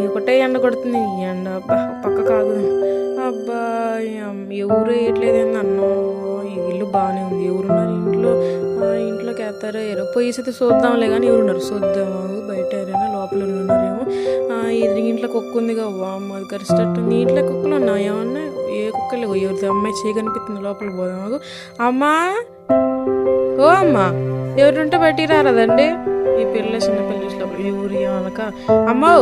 ఒకటే ఎండ కొడుతుంది. ఈ ఎండ అబ్బా పక్క కాదు. అబ్బా ఎవరు వేయట్లేదేంది అన్నం. ఈ ఇల్లు బాగానే ఉంది. ఎవరున్నారు ఇంట్లో? ఇంట్లోకి వేస్తారో ఏరో పోయేసైతే చూద్దాంలే కానీ ఎవరున్నారు చూద్దాము. బయట ఎవరైనా లోపల ఉన్నారేమో. ఎదురు ఇంట్లో కుక్క ఉందిగా, వామ్మ అది కరిచేటట్టుంది. ఇంట్లో కుక్కలు ఉన్నాయి ఏమన్నా? ఏ కుక్కలు ఎవరిది అమ్మాయి చేయి కనిపిస్తుంది. లోపల పోదాము. అమ్మా ఓ అమ్మా ఎవరుంటే బయటికి రారదండి. ఈ పిల్ల చిన్నపిల్ల చూసినప్పుడు ఎవరు ఏమనక అమ్మో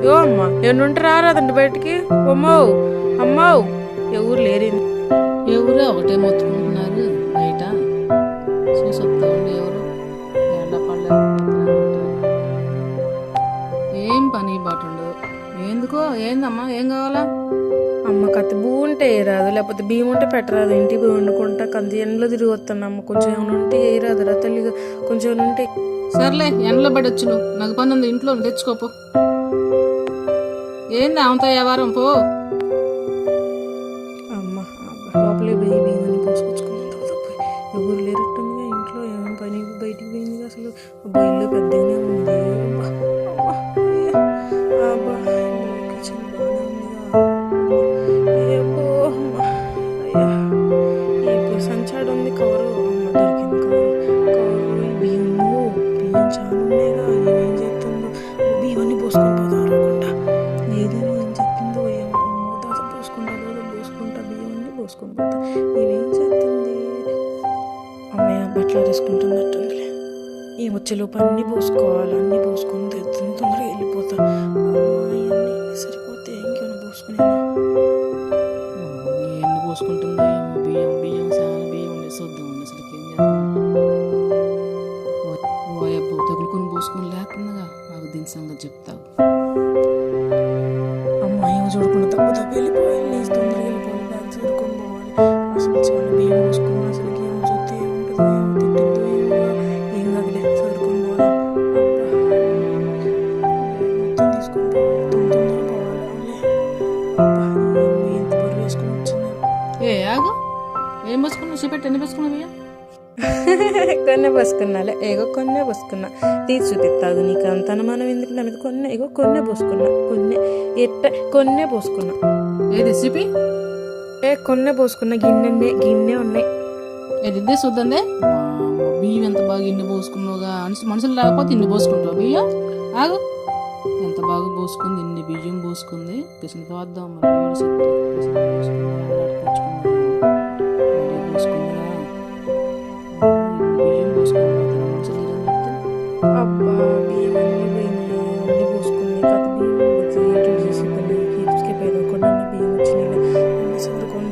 ఓ అమ్మ ఎవరుంటే రారాదండి బయటికి. అమ్మో అమ్మో ఎవరు లేరు. ఎవరు ఒకటే మొత్తుకుంటున్నారు బయట. చూసొస్తా ఉండి ఎవరు ఏం పని బాట ఉండదు. ఎందుకో ఏందమ్మా ఏం కావాలా? అమ్మ కత్తి బూ ఉంటే వేయరాదు, లేకపోతే బియ్యం ఉంటే పెట్టరాదు. ఇంటికి పోయి వండుకుంటా కంది ఎండలో తిరిగి వస్తానమ్మ. కొంచెం ఏమైనా ఉంటే వేయరాదురా తల్లిగా. కొంచెం ఏమైనా ఉంటే సర్లే ఎండలో పడవచ్చు. నువ్వు నాకు పని ఉంది ఇంట్లో తెచ్చుకోపో. ఏంది అవంతా వ్యవహారం పో. అమ్మ లోపలే పోయి బియ్యం పోసుకొచ్చుకున్నాం. ఎవరు లేరట్టుందిగా ఇంట్లో. ఏమైనా పని బయటికి పోయిందిగా. అసలు ఇల్లు పెద్దగానే ఉంది. సంచాడు ఉంది కవరు. అమ్మ దొరికింది కవరు. బియ్యము చాలా ఉన్నాయిగా. ఏం చేస్తుందో బియ్యమన్నీ పోసుకొని పోతాం అనుకుంటా. ఏదైనా ఏం చెప్పిందో ఏమో. దాదా పోసుకుంటా బియ్యమన్నీ పోసుకొని పోతా. ఇవేం చేస్తుంది? అమ్మయ్య బట్టలు తీసుకుంటున్నట్టుందిలే. ఏం వచ్చేలోపు అన్నీ పోసుకోవాలి. అన్నీ పోసుకొని తొందరగా వెళ్ళిపోతా. ఇవన్నీ సరిపోతే ఇంకేమైనా పోసుకునేనా? ఎన్ని పోసుకుంటుందో ఏమో. బియ్యం చాలా బియ్యం ఉండే చూద్దాం అసలుకి ఏం చేద్దాం. ఓయబ్బో తగులుకొని పోసుకొని లేకుండా నాకు దీని సంగతి చెప్తావు. అమ్మాయి చూడకుండా తప్పు వెళ్ళిపోవాలి. తొందరగా వెళ్ళిపోవాలి. బ్యాగ్ చదువుకొని పోవాలి. అసలు చాలా బియ్యం పోసుకున్నా. అసలుకి ఏమో చూస్తే ఏముంటుందో ఏమో. తిట్టిందో ఏమో. ఏం కాదులే చదువుకొని పోదాం. మొత్తం తీసుకొని పోవాలి. తొందరగా పోవాలి. ఎంత బరువు వేసుకొని వచ్చిందా? ఆగు ఏం పోసుకున్నావు? చూపెట్టి ఎన్ని పోసుకున్నావు బియ్యం? కొన్నే పోసుకున్నాలే. కొన్నే పోసుకున్నా. తీసి చూపిస్తాదు నీకు అంత అనుమానం ఎందుకు నా మీద? కొన్నే పోసుకున్నా. కొన్నే పోసుకున్నా. ఏది సిపి? కొన్నే పోసుకున్నా. గిన్నె ఉన్నాయి. ఇదే చూద్దండి. బియ్యం ఎంత బాగా ఇన్ని పోసుకున్నావుగా. మనుషులు లేకపోతే ఇన్ని పోసుకుంటావు బియ్యం. ఆగు ఎంత బాగా పోసుకుంది. ఇన్ని బియ్యం పోసుకుంది. కిచెన్ పోద్దాం అబ్బా బియ్యం అన్నీ పోయినాయి. అన్నీ పోసుకుంది. బియ్యం హిప్స్కి బియ్యం వచ్చినాయి. అన్నీ చదువుకొని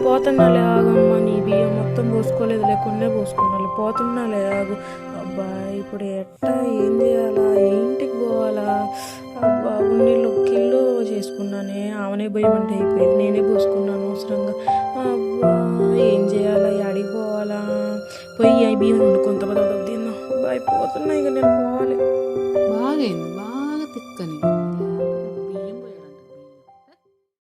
పోతున్నాలే. ఆగమ్మా నీ బియ్యం మొత్తం పోసుకోలేదు. లేకున్నే పోసుకున్నాలే. పోతున్నాలే ఆగు. అబ్బా ఇప్పుడు ఎట్టా ఏం చేయాలా? ఇంటికి పోవాలా? అబ్బా ఉన్నీళ్ళు కిలో చేసుకున్నానే. ఆమెనే బియ్యం అంటే అయిపోయింది. నేనే పోసుకున్నాను అవసరంగా. అబ్బా ఏం చేయాలా? అడిగి పోవాలా? పోయి బియ్యం వండుకొని తిందాం. అబ్బా అయిపోతున్నా. ఇక నేను పోవాలి. బాగైంది.